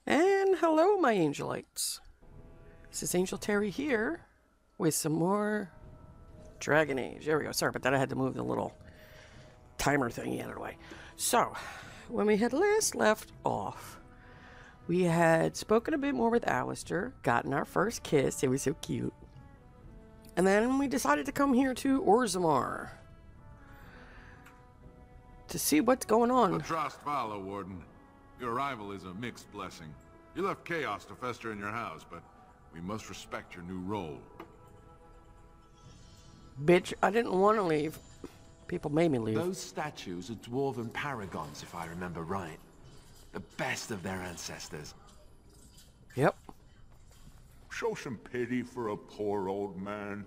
And hello, my angelites. This is Angel Terri here with some more Dragon Age. There we go. Sorry about that. I had to move the little timer thingy out of the way. So, when we had last left off, we had spoken a bit more with Alistair, gotten our first kiss. It was so cute. And then we decided to come here to Orzammar to see what's going on. Trost follow, Warden. Your arrival is a mixed blessing. You left chaos to fester in your house, but we must respect your new role. Bitch, I didn't want to leave. People made me leave. Those statues are dwarven paragons, if I remember right. The best of their ancestors. Yep. Show some pity for a poor old man.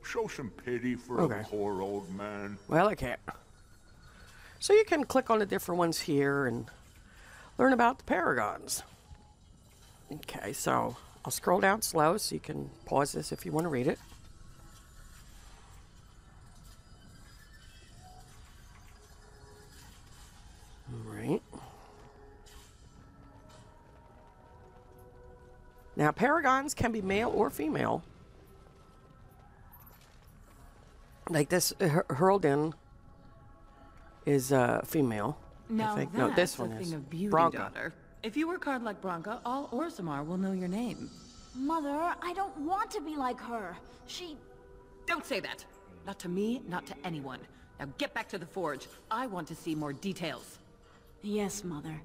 Show some pity for a poor old man. Well, I can't. So you can click on the different ones here and learn about the paragons. Okay, so I'll scroll down slow so you can pause this if you want to read it. All right. Now, paragons can be male or female. Like this, Heraldin is female. Now I think. that's No, this a one thing is of beauty, Bronca. daughter. If you work hard like Bronca, all Orzammar will know your name. Mother, I don't want to be like her. Don't say that. Not to me, not to anyone. Now get back to the forge. I want to see more details. Yes, Mother.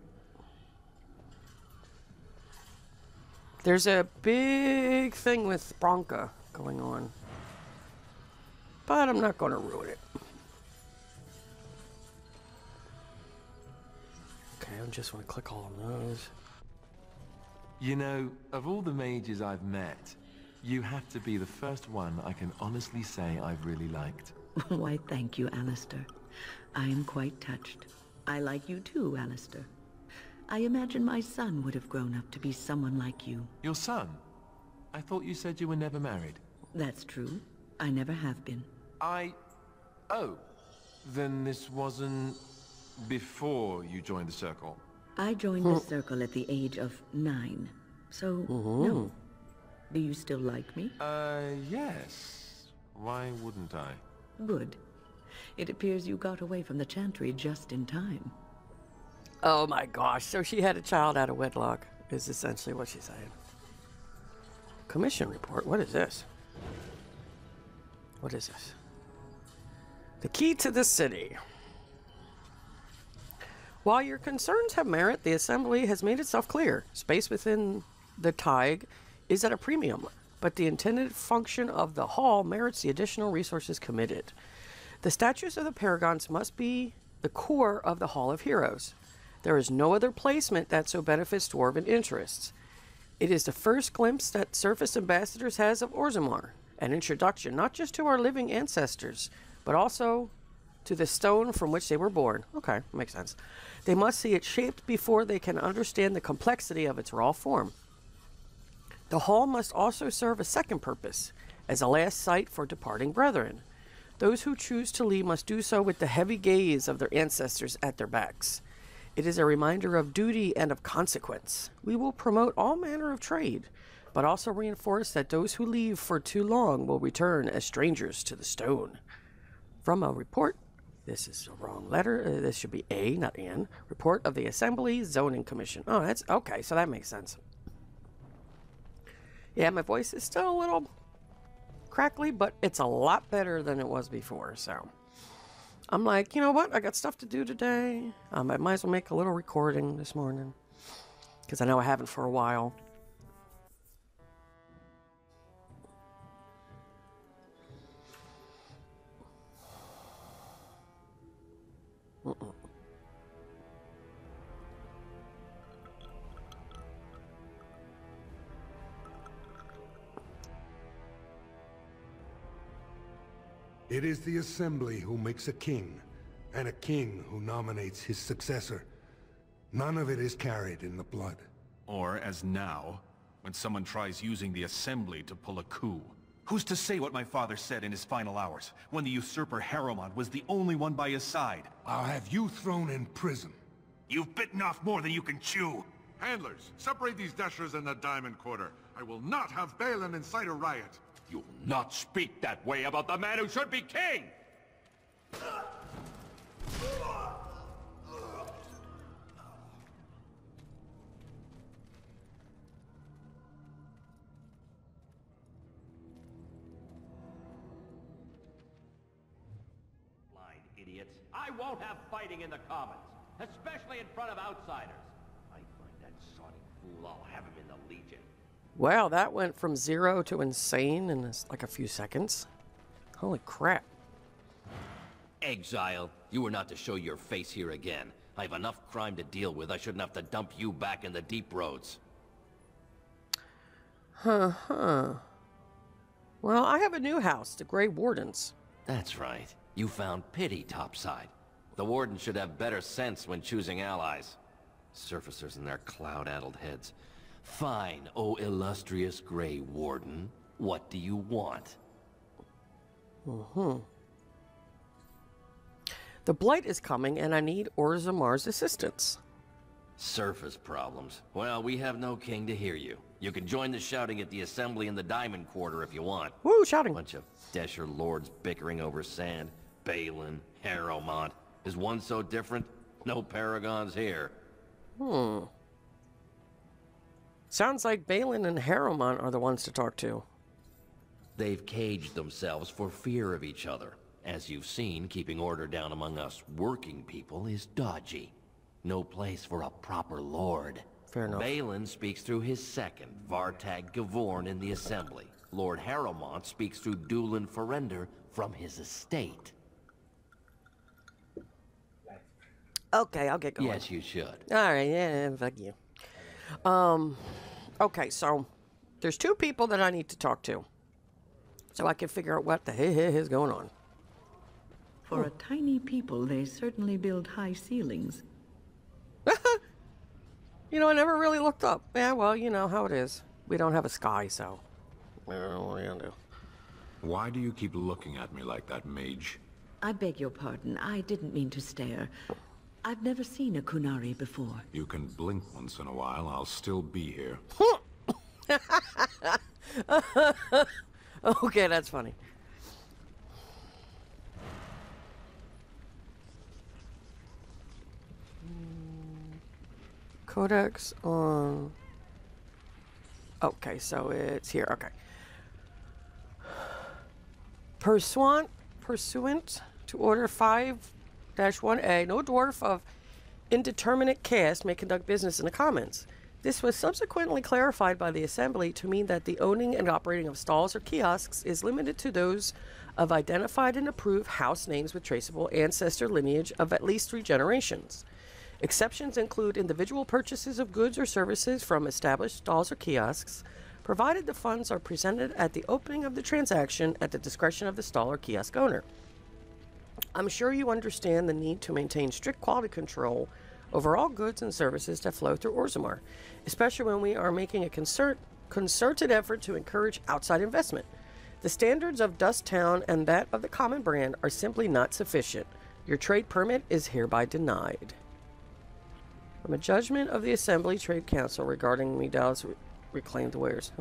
There's a big thing with Bronca going on. But I'm not going to ruin it. Okay, I just want to click all of those. You know, of all the mages I've met, you have to be the first one I can honestly say I've really liked. Why, thank you, Alistair. I am quite touched. I like you too, Alistair. I imagine my son would have grown up to be someone like you. Your son? I thought you said you were never married. That's true. I never have been. Oh. Then this wasn't before you joined the Circle? I joined the Circle at the age of 9. So, no. Do you still like me? Yes. Why wouldn't I? Good. It appears you got away from the Chantry just in time. Oh my gosh, so she had a child out of wedlock, is essentially what she's saying. Commission report, what is this? What is this? The key to the city. While your concerns have merit, the Assembly has made itself clear. Space within the Tig is at a premium, but the intended function of the hall merits the additional resources committed. The statues of the Paragons must be the core of the Hall of Heroes. There is no other placement that so benefits dwarven interests. It is the first glimpse that Surface Ambassadors has of Orzammar, an introduction not just to our living ancestors, but also to the stone from which they were born. Okay, makes sense. They must see it shaped before they can understand the complexity of its raw form. The hall must also serve a second purpose, as a last sight for departing brethren. Those who choose to leave must do so with the heavy gaze of their ancestors at their backs. It is a reminder of duty and of consequence. We will promote all manner of trade, but also reinforce that those who leave for too long will return as strangers to the stone. From a report, this is a wrong letter, this should be A, not N, report of the Assembly Zoning Commission. Oh, that's, okay, so that makes sense. Yeah, my voice is still a little crackly, but it's a lot better than it was before, so. I'm like, you know what? I got stuff to do today. I might as well make a little recording this morning. Because I know I haven't for a while. It is the Assembly who makes a king, and a king who nominates his successor. None of it is carried in the blood. Or, as now, when someone tries using the Assembly to pull a coup. Who's to say what my father said in his final hours, when the usurper Harrowmont was the only one by his side? I'll have you thrown in prison. You've bitten off more than you can chew. Handlers, separate these Deshers in the Diamond Quarter. I will not have Balin incite a riot. You'll not speak that way about the man who should be king! Blind idiots. I won't have fighting in the Commons, especially in front of outsiders. I find that sonic fool, I'll have him in the Legion. Wow, that went from 0 to insane in like a few seconds. Holy crap. Exile, you were not to show your face here again. I have enough crime to deal with. I shouldn't have to dump you back in the deep roads. Well, I have a new house, the Grey Wardens. That's right. You found pity topside. The Warden should have better sense when choosing allies. Surfacers and their cloud-addled heads. Fine, oh illustrious Grey Warden. What do you want? The Blight is coming, and I need Orzamar's assistance. Surface problems. Well, we have no king to hear you. You can join the shouting at the assembly in the Diamond Quarter if you want. Woo, shouting. Bunch of Desher lords bickering over sand. Balin, Harrowmont. Is one so different? No paragons here. Sounds like Balin and Harrowmont are the ones to talk to. They've caged themselves for fear of each other. As you've seen, keeping order down among us working people is dodgy. No place for a proper lord. Fair enough. Balin speaks through his second, Vartag Gavorn, in the Assembly. Lord Harrowmont speaks through Dulin Ferender from his estate. Okay, I'll get going. Yes, you should. Alright, yeah, fuck you. Okay, so there's two people that I need to talk to. So I can figure out what the hell is going on. For a tiny people, they certainly build high ceilings. You know, I never really looked up. Yeah, well, you know how it is. We don't have a sky, so... what are you gonna do? Why do you keep looking at me like that, mage? I beg your pardon. I didn't mean to stare. I've never seen a Kunari before. You can blink once in a while, I'll still be here. Okay, that's funny. Codex on... Okay, so it's here. Okay. Pursuant to Order 5-1A, no dwarf of indeterminate caste may conduct business in the Commons. This was subsequently clarified by the Assembly to mean that the owning and operating of stalls or kiosks is limited to those of identified and approved house names with traceable ancestor lineage of at least 3 generations. Exceptions include individual purchases of goods or services from established stalls or kiosks, provided the funds are presented at the opening of the transaction at the discretion of the stall or kiosk owner. I'm sure you understand the need to maintain strict quality control over all goods and services that flow through Orzammar, especially when we are making a concerted effort to encourage outside investment. The standards of Dust Town and that of the Common brand are simply not sufficient. Your trade permit is hereby denied. From a judgment of the Assembly Trade Council regarding Medal's reclaimed wares.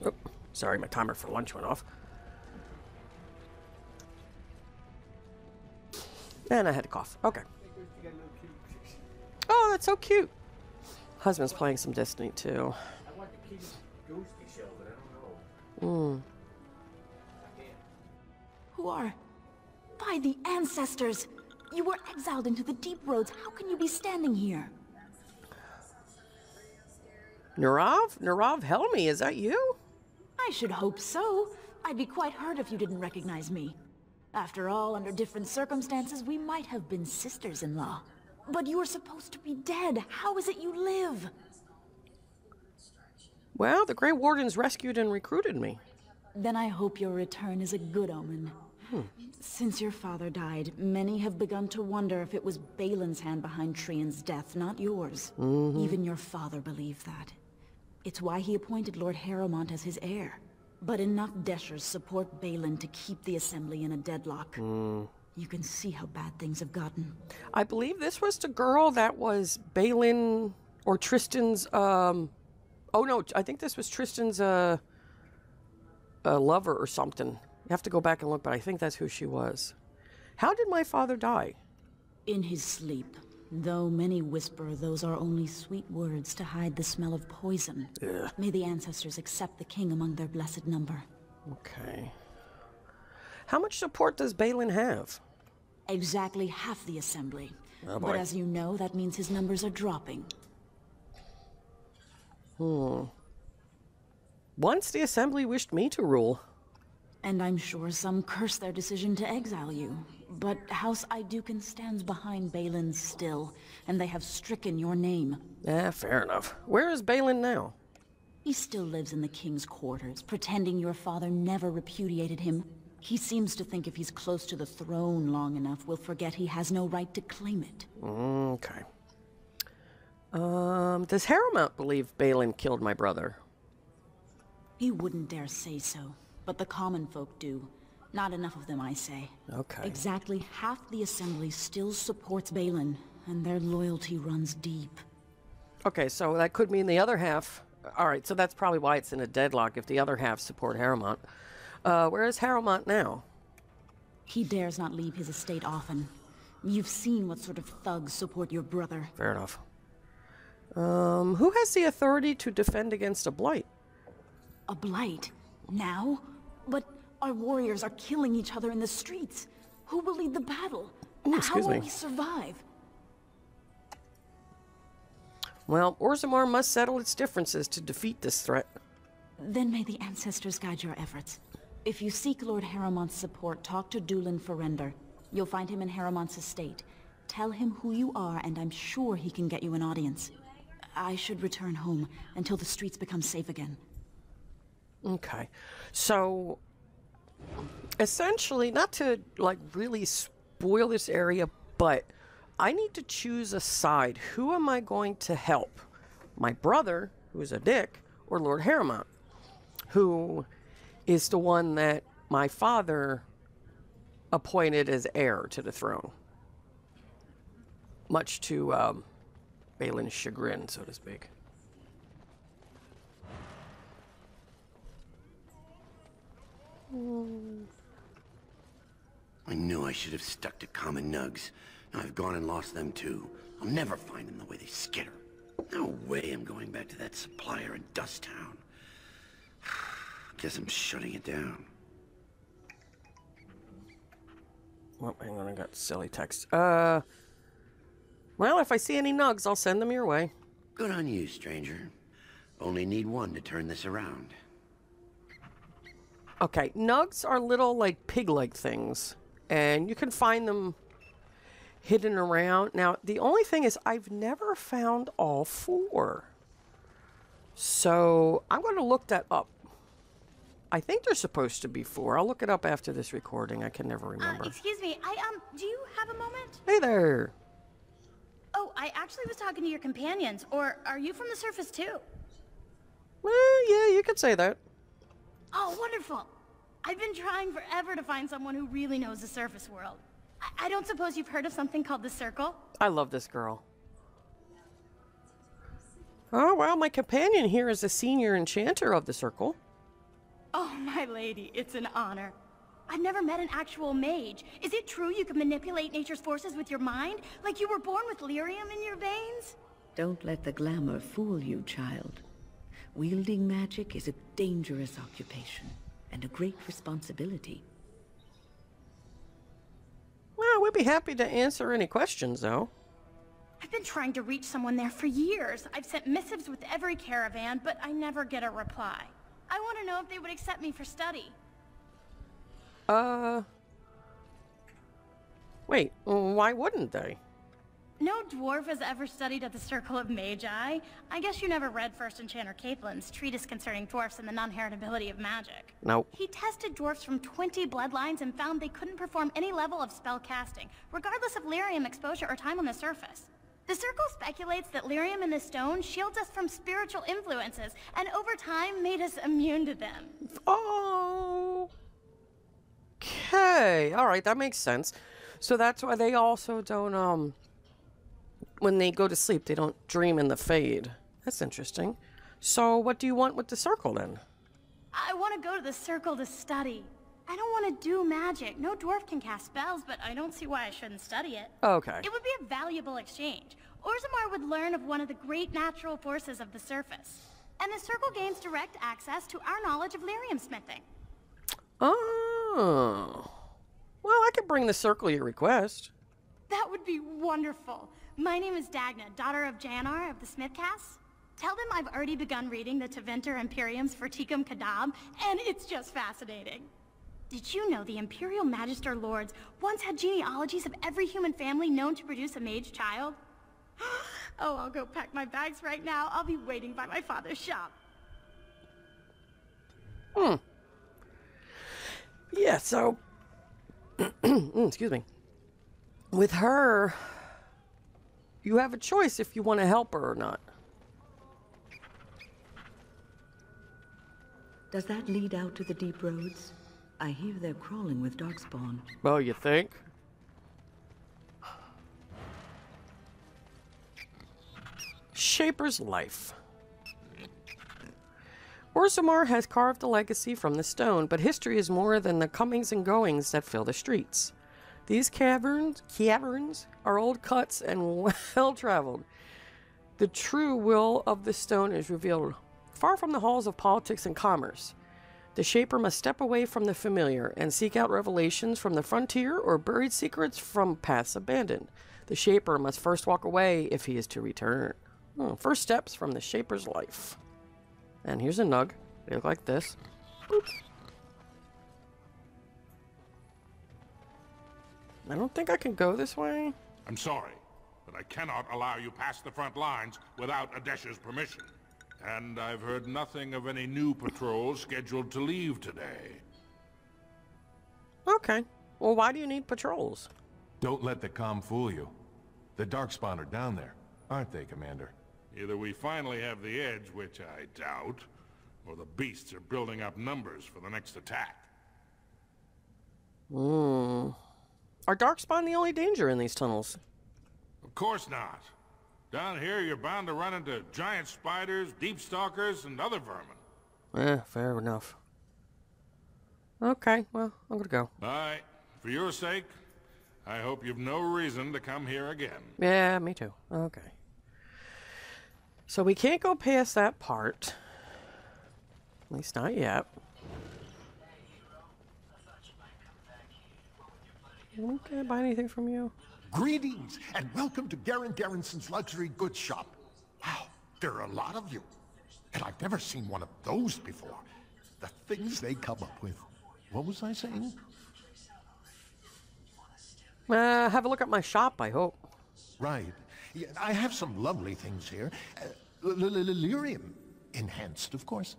Oh, sorry, my timer for lunch went off. And I had to cough. Okay. Oh, that's so cute. Husband's playing some Destiny too. I want the kitty ghosty shell, but I don't know. Who are... By the ancestors! You were exiled into the deep roads. How can you be standing here? Narav? Narav Helmi, is that you? I should hope so. I'd be quite hurt if you didn't recognize me. After all, under different circumstances, we might have been sisters-in-law. But you were supposed to be dead. How is it you live? Well, the Grey Wardens rescued and recruited me. Then I hope your return is a good omen. Since your father died, many have begun to wonder if it was Balin's hand behind Trian's death, not yours. Even your father believed that. It's why he appointed Lord Harrowmont as his heir. But enough Deshers support Balin to keep the Assembly in a deadlock. You can see how bad things have gotten. I believe this was the girl that was Balin or Tristan's, oh no, I think this was Tristan's, lover or something. You have to go back and look, but I think that's who she was. How did my father die? In his sleep. Though many whisper those are only sweet words to hide the smell of poison. Ugh. May the ancestors accept the king among their blessed number. Okay. How much support does Balin have? Exactly half the assembly. Oh boy. But as you know, that means his numbers are dropping. Once the assembly wished me to rule. And I'm sure some curse their decision to exile you. But House Iduken stands behind Balin still, and they have stricken your name. Fair enough. Where is Balin now? He still lives in the king's quarters, pretending your father never repudiated him. He seems to think if he's close to the throne long enough, we'll forget he has no right to claim it. Okay. Does Harrowmount believe Balin killed my brother? He wouldn't dare say so, but the common folk do. Not enough of them, I say. Okay. Exactly half the assembly still supports Balin, and their loyalty runs deep. Okay, so that could mean the other half... Alright, so that's probably why it's in a deadlock, if the other half support Harrowmount. Where is Harrowmount now? He dares not leave his estate often. You've seen what sort of thugs support your brother. Fair enough. Who has the authority to defend against a blight? A blight? Now? But our warriors are killing each other in the streets. Who will lead the battle? Ooh, How will we survive? Well, Orzammar must settle its differences to defeat this threat. Then may the ancestors guide your efforts. If you seek Lord Harrowmont's support, talk to Dulin Ferender. You'll find him in Harrowmont's estate. Tell him who you are, and I'm sure he can get you an audience. I should return home until the streets become safe again. Okay. So, essentially, not to, like, really spoil this area, but I need to choose a side. Who am I going to help? My brother, who's a dick, or Lord Harrowmont, who is the one that my father appointed as heir to the throne. Much to Balin's chagrin, so to speak. I knew I should have stuck to common nugs. Now I've gone and lost them too. I'll never find them the way they skitter. No way I'm going back to that supplier in Dust Town. Guess I'm shutting it down. Well, hang on, I got silly text. Well, if I see any nugs, I'll send them your way. Good on you, stranger. Only need one to turn this around. Okay, nugs are little, like, pig-like things. And you can find them hidden around. Now, the only thing is I've never found all four. So, I'm going to look that up. I think there's supposed to be four. I'll look it up after this recording. I can never remember. Excuse me, do you have a moment? Hey there. Oh, I actually was talking to your companions. Or are you from the surface too? Well, yeah, you could say that. Oh, wonderful. I've been trying forever to find someone who really knows the surface world. I don't suppose you've heard of something called the Circle? I love this girl. Oh, well, my companion here is a senior enchanter of the Circle. Oh, my lady, it's an honor. I've never met an actual mage. Is it true you can manipulate nature's forces with your mind? Like you were born with lyrium in your veins? Don't let the glamour fool you, child. Wielding magic is a dangerous occupation, and a great responsibility. Well, we'd be happy to answer any questions, though. I've been trying to reach someone there for years. I've sent missives with every caravan, but I never get a reply. I want to know if they would accept me for study. Wait, why wouldn't they? No dwarf has ever studied at the Circle of Magi. I guess you never read First Enchanter Caitlin's treatise concerning dwarfs and the non-heritability of magic. Nope. He tested dwarfs from 20 bloodlines and found they couldn't perform any level of spell casting, regardless of lyrium exposure or time on the surface. The Circle speculates that lyrium in the stone shields us from spiritual influences, and over time made us immune to them. Oh. Okay, alright, that makes sense. So that's why they also don't, when they go to sleep, they don't dream in the Fade. That's interesting. So what do you want with the circle then? I want to go to the circle to study. I don't want to do magic. No dwarf can cast spells, but I don't see why I shouldn't study it. Okay. It would be a valuable exchange. Orzammar would learn of one of the great natural forces of the surface. And the circle gains direct access to our knowledge of lyrium smithing. Oh. Well, I could bring the circle your request. That would be wonderful. My name is Dagna, daughter of Janar of the Smithcasts. Tell them I've already begun reading the Tevinter Imperiums for Tikum Kadab, and it's just fascinating. Did you know the Imperial Magister Lords once had genealogies of every human family known to produce a mage child? Oh, I'll go pack my bags right now. I'll be waiting by my father's shop. Yeah, so... excuse me. With her, you have a choice if you want to help her or not. Does that lead out to the deep roads? I hear they're crawling with darkspawn. Well, you think? Shaper's life. Orzammar has carved a legacy from the stone, but history is more than the comings and goings that fill the streets. These caverns are old cuts and well-traveled. The true will of the stone is revealed far from the halls of politics and commerce. The Shaper must step away from the familiar and seek out revelations from the frontier or buried secrets from paths abandoned. The Shaper must first walk away if he is to return. First steps from the Shaper's life. And here's a nug. They look like this. Boop. I don't think I can go this way. I'm sorry, but I cannot allow you past the front lines without Adesh's permission. And I've heard nothing of any new patrols scheduled to leave today. Okay. Well, why do you need patrols? Don't let the comm fool you. The Darkspawn are down there, aren't they, Commander? Either we finally have the edge, which I doubt, or the beasts are building up numbers for the next attack. Are Darkspawn the only danger in these tunnels? Of course not. Down here, you're bound to run into giant spiders, deep stalkers, and other vermin. Fair enough. Okay, well, I'm gonna go. Bye. For your sake, I hope you've no reason to come here again. Yeah, me too. Okay. So we can't go past that part. At least not yet. Can I buy anything from you? Greetings, and welcome to Garrison's luxury goods shop. Wow, there are a lot of you. And I've never seen one of those before. The things they come up with. What was I saying? Have a look at my shop, I hope. Right. Yeah, I have some lovely things here. Lyrium enhanced, of course.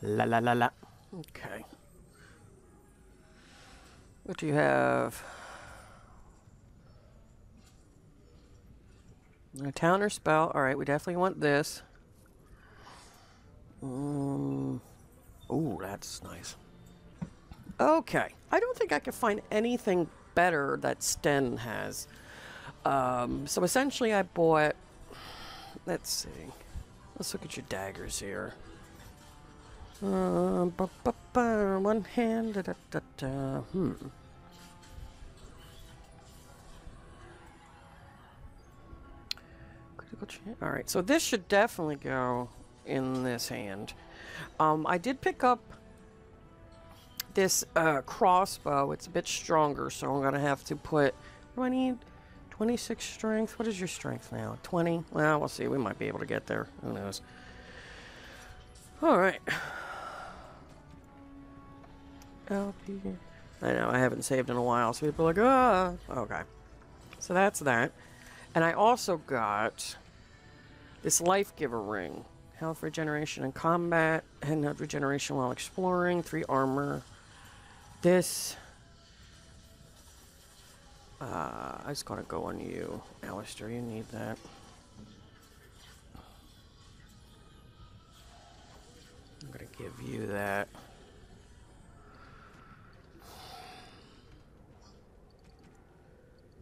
La la la la. Okay. What do you have? A counter spell. Alright, we definitely want this. Ooh, that's nice. Okay. I don't think I can find anything better that Sten has. So essentially I bought... Let's see. Let's look at your daggers here. One hand. Alright, so this should definitely go in this hand. I did pick up this crossbow. It's a bit stronger, so I'm going to have to put... What do I need? 26 strength? What is your strength now? 20? Well, we'll see. We might be able to get there. Who knows? Alright. LP. I know, I haven't saved in a while, so people are like, ah! Okay. So that's that. And I also got this Life Giver ring. Health regeneration in combat, and health regeneration while exploring, 3 armor. This... I just gotta go on you, Alistair. You need that. I'm gonna give you that.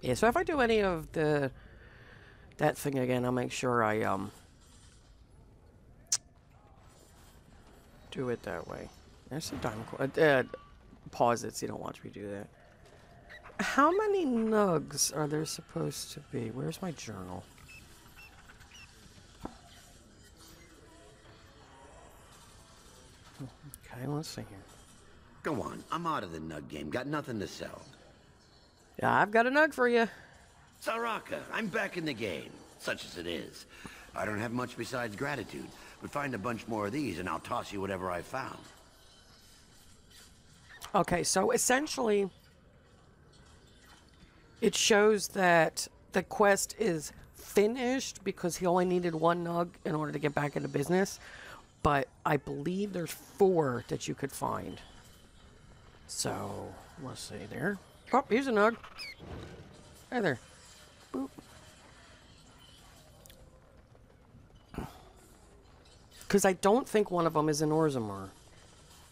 Yeah, so if I do any of that thing again, I'll make sure I do it that way. There's some diamond pause it so you don't watch me do that. How many nugs are there supposed to be? Where's my journal? Okay, let's see here. Go on, I'm out of the nug game. Got nothing to sell. Yeah, I've got a nug for you. Saraka, I'm back in the game, such as it is. I don't have much besides gratitude, but find a bunch more of these and I'll toss you whatever I found. Okay, so essentially, it shows that the quest is finished because he only needed one nug in order to get back into business. But I believe there's 4 that you could find. So, let's see there. Oh, here's a nug. Hi there. Boop. Because I don't think one of them is in Orzammar.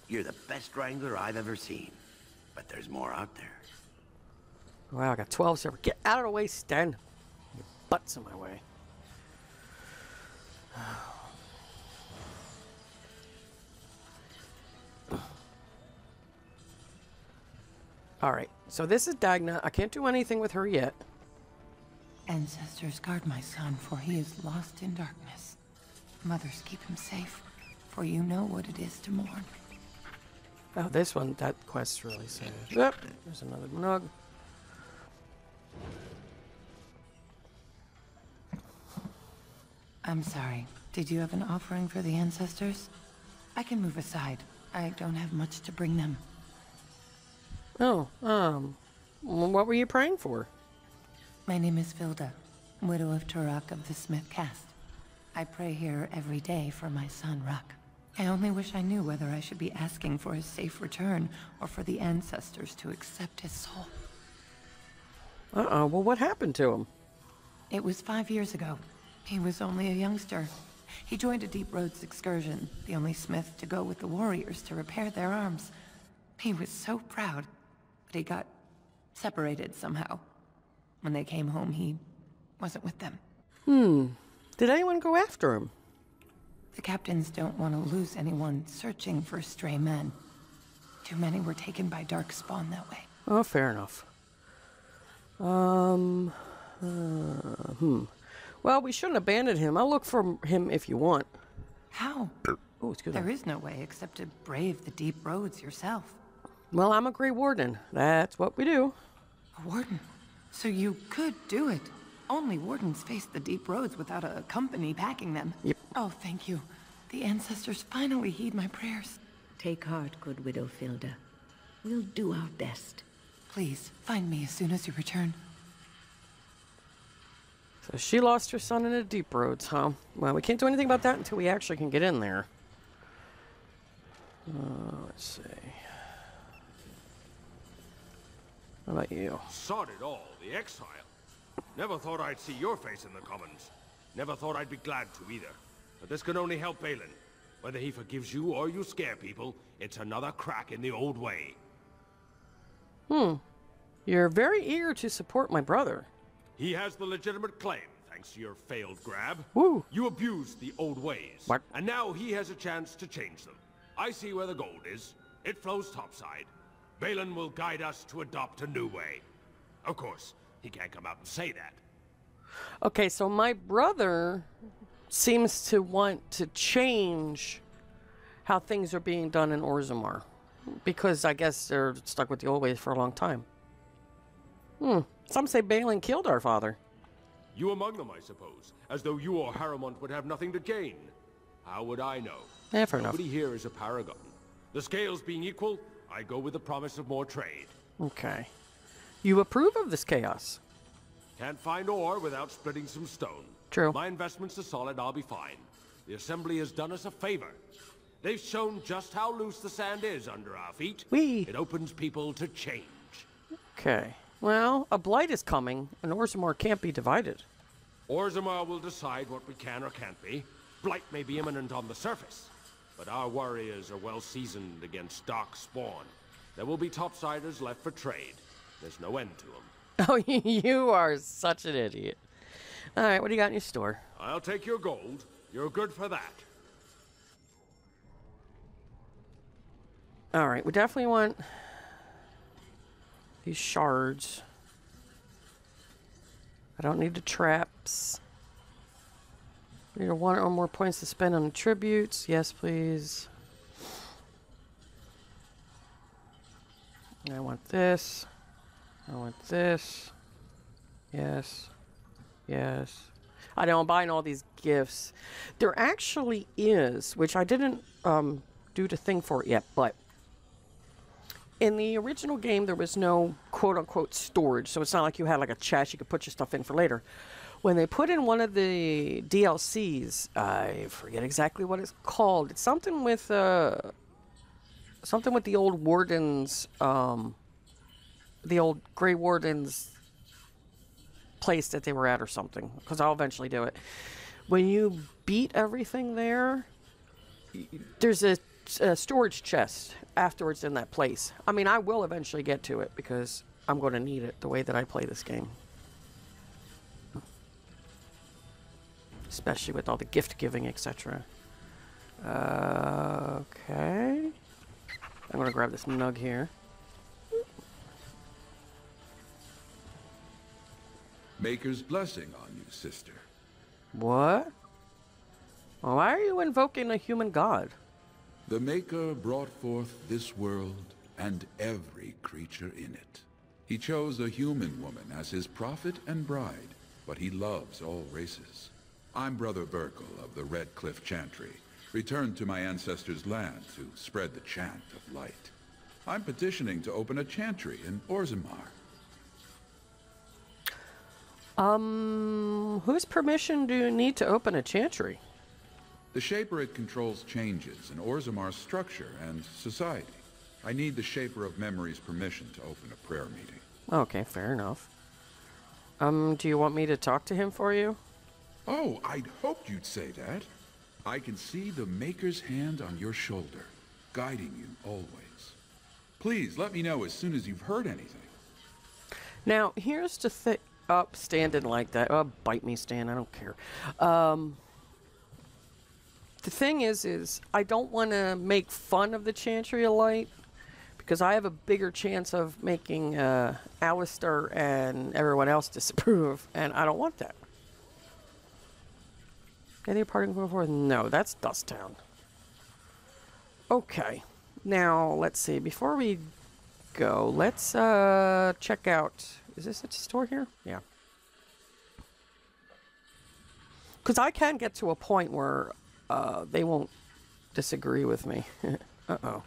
You're the best wrangler I've ever seen. But there's more out there. Wow, I got 12 silver. Get out of the way, Sten. Your butt's in my way. Alright, so this is Dagna. I can't do anything with her yet. Ancestors, guard my son, for he is lost in darkness. Mothers, keep him safe, for you know what it is to mourn. Oh, this one, that quest's really sad. Yep, there's another nug. I'm sorry. Did you have an offering for the ancestors? I can move aside. I don't have much to bring them. Oh, what were you praying for? My name is Vilda, widow of Turok of the Smith caste. I pray here every day for my son, Ruck. I only wish I knew whether I should be asking for his safe return or for the ancestors to accept his soul. Uh-oh, well, what happened to him? It was 5 years ago. He was only a youngster. He joined a Deep Roads excursion, the only smith to go with the warriors to repair their arms. He was so proud, but he got separated somehow. When they came home, he wasn't with them. Did anyone go after him? The captains don't want to lose anyone searching for stray men. Too many were taken by Dark Spawn that way. Oh, fair enough. Well, we shouldn't abandon him. I'll look for him if you want. How? Oh, excuse me. There is no way except to brave the Deep Roads yourself. Well, I'm a Grey Warden. That's what we do. A warden? So you could do it. Only wardens face the Deep Roads without a company packing them. Yep. Oh, thank you. The ancestors finally heed my prayers. Take heart, good widow Filda. We'll do our best. Please, find me as soon as you return. So she lost her son in the Deep Roads, huh? Well, we can't do anything about that until we actually can get in there. Let's see. How about you? Sod it all, the exile. Never thought I'd see your face in the Commons. Never thought I'd be glad to either. But this can only help Balin. Whether he forgives you or you scare people, it's another crack in the old way. You're very eager to support my brother. He has the legitimate claim, thanks to your failed grab. Woo. You abused the old ways. What? And now he has a chance to change them. I see where the gold is. It flows topside. Balin will guide us to adopt a new way. Of course, he can't come out and say that. Okay, so my brother seems to want to change how things are being done in Orzammar. Because I guess they're stuck with the old ways for a long time. Some say Balin killed our father. You among them, I suppose. As though you or Harrowmont would have nothing to gain. How would I know? Yeah, fair enough. Nobody here is a paragon. The scales being equal, I go with the promise of more trade. Okay. You approve of this chaos? Can't find ore without splitting some stone. True. My investments are solid, I'll be fine. The Assembly has done us a favor. They've shown just how loose the sand is under our feet. It opens people to change. Okay. Well, a blight is coming, and Orzammar can't be divided. Orzammar will decide what we can or can't be. Blight may be imminent on the surface, but our warriors are well seasoned against Dark Spawn. There will be topsiders left for trade. There's no end to them. Oh, you are such an idiot. All right, what do you got in your store? I'll take your gold. You're good for that. All right, we definitely want these shards. I don't need the traps. Need one or more points to spend on attributes. Yes, please. I want this. I want this. Yes. Yes. I know I'm buying all these gifts. There actually is, which I didn't do the thing for it yet, but in the original game there was no quote-unquote storage, so it's not like you had like a chest you could put your stuff in for later. When they put in one of the DLCs, I forget exactly what it's called. It's something with the old wardens, the old Grey Wardens place that they were at or something, because I'll eventually do it. When you beat everything there, there's a storage chest afterwards in that place. I mean, I will eventually get to it because I'm going to need it the way that I play this game. Especially with all the gift giving, etc. Okay. I'm going to grab this nug here. Maker's blessing on you, sister. What? Well, why are you invoking a human god? The Maker brought forth this world and every creature in it. He chose a human woman as his prophet and bride, but he loves all races. I'm Brother Burkle of the Red Cliff Chantry, returned to my ancestors' land to spread the chant of light. I'm petitioning to open a chantry in Orzammar. Whose permission do you need to open a chantry? The Shaper controls changes in Orzammar's structure and society. I need the Shaper of Memory's permission to open a prayer meeting. Okay, fair enough. Do you want me to talk to him for you? Oh, I'd hoped you'd say that. I can see the Maker's hand on your shoulder, guiding you always. Please, let me know as soon as you've heard anything. Now, here's the thing. Up, standing like that. Oh, bite me, Stan. I don't care. The thing is I don't want to make fun of the Chantry of Light because I have a bigger chance of making Alistair and everyone else disapprove, and I don't want that. Any parting before? No, that's Dust Town. Okay. Now, let's see. Before we go, let's check out... Is this a store here? Yeah. Because I can get to a point where they won't disagree with me. Uh-oh.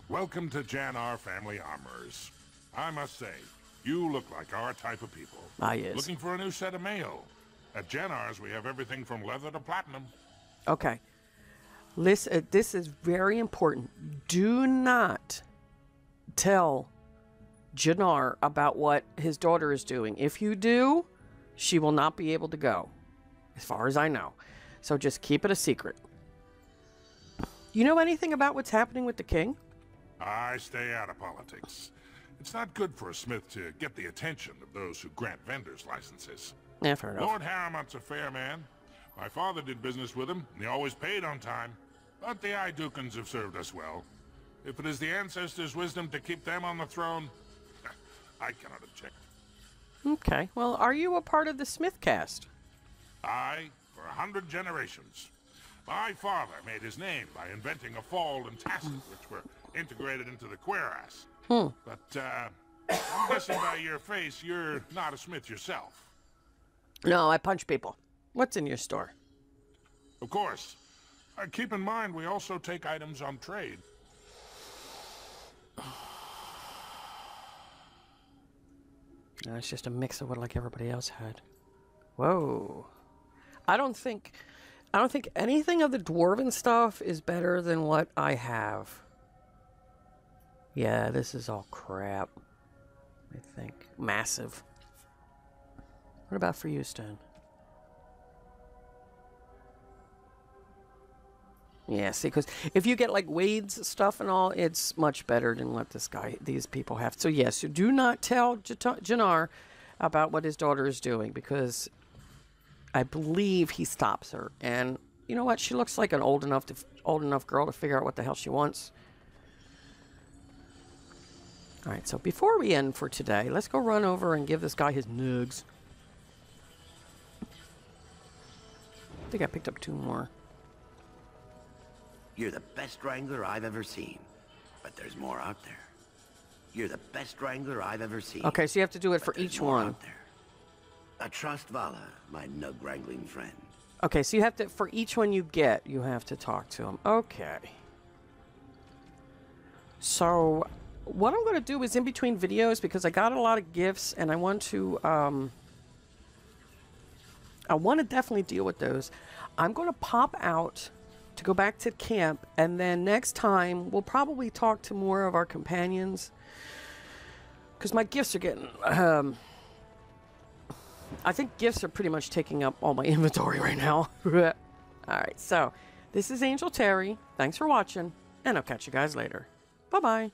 Welcome to Jannar Family Armorers. I must say, you look like our type of people. Ah, yes. Looking for a new set of mail. At Jannar's, we have everything from leather to platinum. Okay. Listen, this is very important. Do not tell Jannar about what his daughter is doing. If you do, she will not be able to go, as far as I know. So just keep it a secret. You know anything about what's happening with the king? I stay out of politics. It's not good for a smith to get the attention of those who grant vendors licenses. Yeah, fair enough. Lord Harriman's a fair man. My father did business with him, and he always paid on time. But the Idukans have served us well. If it is the ancestors' wisdom to keep them on the throne, I cannot object. Okay. Well, are you a part of the Smith cast? I, for 100 generations. My father made his name by inventing a fall and tasset, which were integrated into the cuirass. But, I'm guessing by your face, you're not a smith yourself. No, I punch people. What's in your store? Of course. Keep in mind, we also take items on trade. No, it's just a mix of what like everybody else had. Whoa. I don't think anything of the dwarven stuff is better than what I have. Yeah, this is all crap. I think. Massive. What about for you, Stan? Yeah, see, because if you get like Wade's stuff and all, it's much better than what these people have. So yes, you do not tell Jannar about what his daughter is doing, because I believe he stops her. And you know what? She looks like an old enough girl to figure out what the hell she wants. All right, so before we end for today, let's go run over and give this guy his nugs. I think I picked up 2 more. You're the best wrangler I've ever seen, but there's more out there. You're the best wrangler I've ever seen. Okay, so you have to do it for each one. A trust Vala, my nug wrangling friend. Okay, so you have to, for each one you get, you have to talk to him. Okay. So what I'm going to do is in between videos, because I got a lot of gifts and I want to definitely deal with those. I'm going to pop out to go back to camp, and then next time we'll probably talk to more of our companions, because my gifts are getting I think gifts are pretty much taking up all my inventory right now. Alright, so this is Angel Terri. Thanks for watching, and I'll catch you guys later. Bye bye.